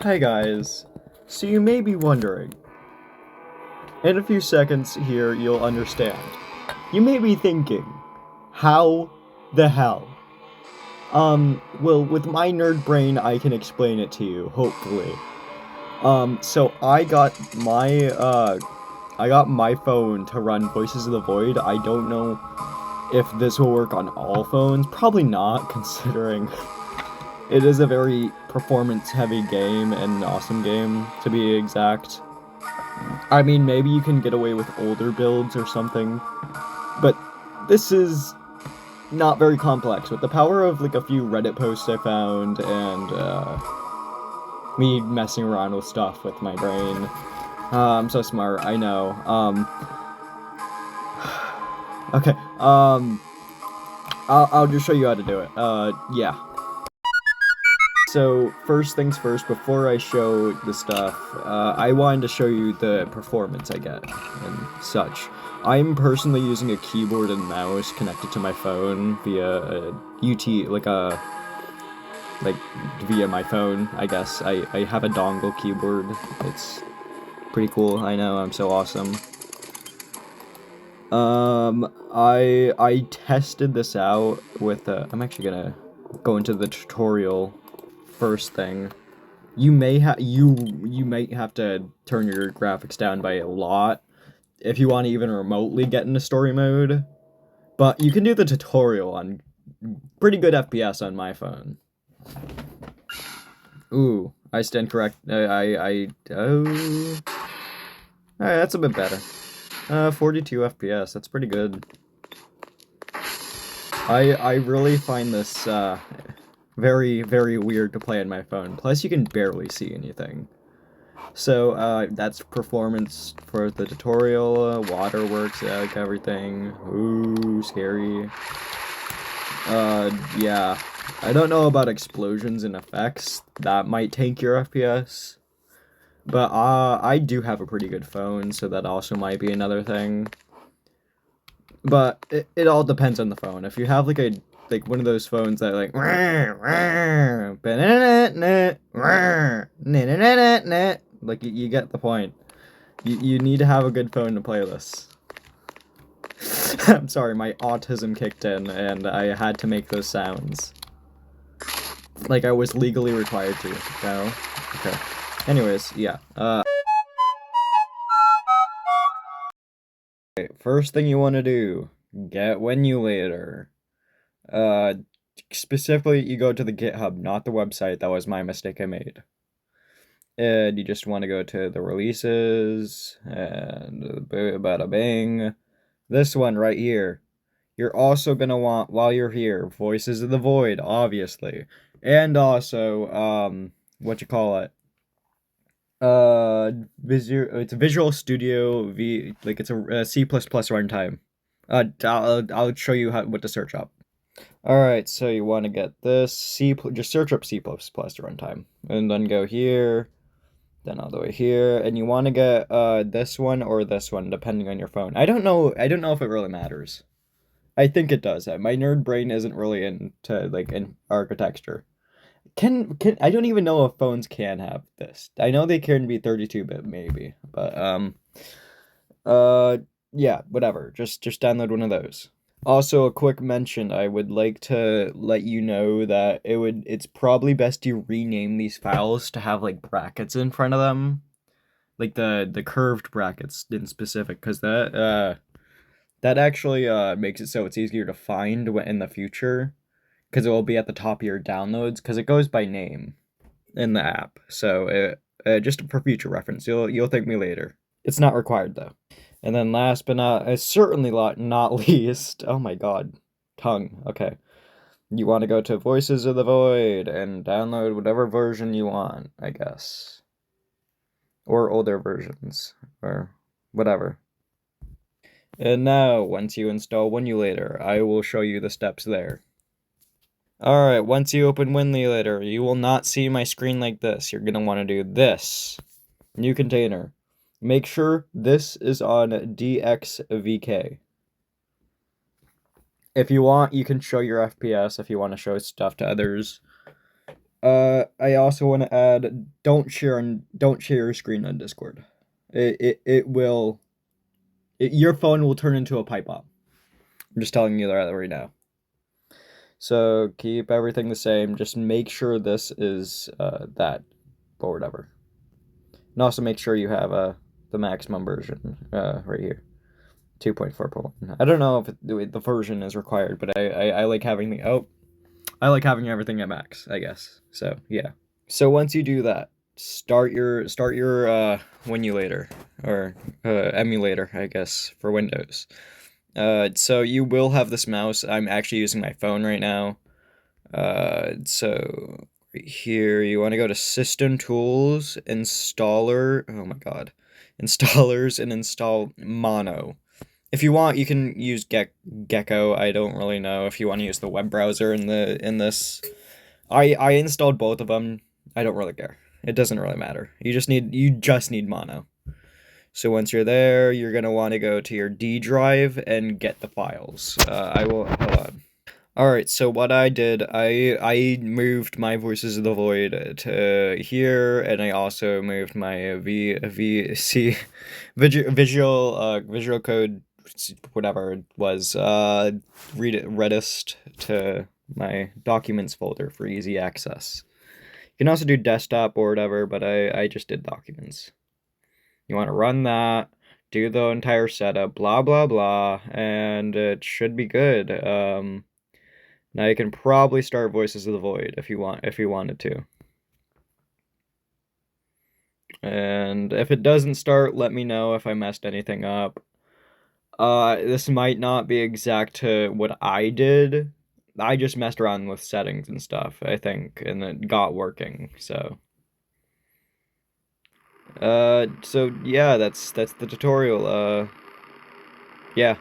Hi guys, so you may be wondering, in a few seconds here you'll understand. You may be thinking, how the hell? Well, with my nerd brain I can explain it to you, hopefully. So I got my phone to run Voices of the Void. I don't know if this will work on all phones, probably not, considering it is a very performance-heavy game and an awesome game, to be exact. I mean, maybe you can get away with older builds or something, but this is not very complex. With the power of, like, a few Reddit posts I found, and, me messing around with stuff with my brain. I'm so smart, I know. Okay, I'll just show you how to do it. Yeah. So, first things first, before I show the stuff, I wanted to show you the performance I get, and such. I'm personally using a keyboard and mouse connected to my phone via a like, via my phone, I guess. I have a dongle keyboard. It's pretty cool, I know, I'm so awesome. I tested this out with, I'm actually gonna go into the tutorial first thing. You may have to turn your graphics down by a lot if you want to even remotely get into story mode, but you can do the tutorial on pretty good FPS on my phone. Ooh, I stand correct. Oh, alright, that's a bit better. 42 FPS, that's pretty good. I really find this, very, very weird to play on my phone. Plus, you can barely see anything. So, that's performance for the tutorial. Waterworks, like everything. Ooh, scary. Yeah. I don't know about explosions and effects. That might tank your FPS. But, I do have a pretty good phone, so that also might be another thing. But, it all depends on the phone. If you have, like, one of those phones that, like, like, you get the point. You need to have a good phone to play this. I'm sorry, my autism kicked in, and I had to make those sounds. Like I was legally required to, no? Okay. Anyways, yeah, okay, first thing you want to do, get Emulator. Uh, Specifically, you go to the GitHub, not the website. That was my mistake I made. And you just want to go to the releases, and bada bing. This one right here. You're also gonna want, while you're here, Voices of the Void, obviously. And also, what you call it? It's a Visual Studio like it's a C++ runtime. I'll show you what to search up. Alright, so you want to get this, just search up C++ runtime. And then go here, then all the way here, and you want to get, this one or this one, depending on your phone. I don't know if it really matters. I think it does. My nerd brain isn't really into, like, in architecture. Can I don't even know if phones can have this. I know they can be 32-bit maybe, but yeah, whatever. Just download one of those. Also, a quick mention, I would like to let you know that it's probably best you rename these files to have, like, brackets in front of them. Like the curved brackets in specific, because that actually makes it so it's easier to find in the future, because it will be at the top of your downloads, because it goes by name in the app. So just for future reference, you'll thank me later. It's not required though. And then last but certainly not least, oh my god, tongue. Okay, you want to go to Voices of the Void and download whatever version you want, I guess, or older versions or whatever. And now, once you install Emulator, I will show you the steps there. Alright, once you open Emulator, you will not see my screen like this. You're going to want to do this. New container. Make sure this is on DXVK. If you want, you can show your FPS if you want to show stuff to others. I also want to add, don't share your screen on Discord. It will, your phone will turn into a pipe bomb. I'm just telling you that right now. So keep everything the same. Just make sure this is that or whatever. And also make sure you have the maximum version right here. 2.4.1. I don't know if the version is required, but I like having I like having everything at max, I guess. So yeah. So once you do that, start your Winulator or emulator, I guess, for Windows. So you will have this mouse. I'm actually using my phone right now. So right here you want to go to System Tools, Installer. Oh my God, Installers, and install Mono. If you want, you can use Gecko. I don't really know if you want to use the web browser in this. I installed both of them. I don't really care. It doesn't really matter. You just need Mono. So once you're there, you're gonna want to go to your D drive and get the files. I will hold on. All right. So what I did, I moved my Voices of the Void to here, and I also moved my VC visual code whatever it was read it Redist to my documents folder for easy access. You can also do desktop or whatever, but I just did documents. You want to run that, do the entire setup, blah blah blah, and it should be good. Now you can probably start Voices of the Void if you wanted to. And if it doesn't start, let me know if I messed anything up. This might not be exact to what I did. I just messed around with settings and stuff, I think, and it got working, so. So yeah, that's the tutorial. Yeah.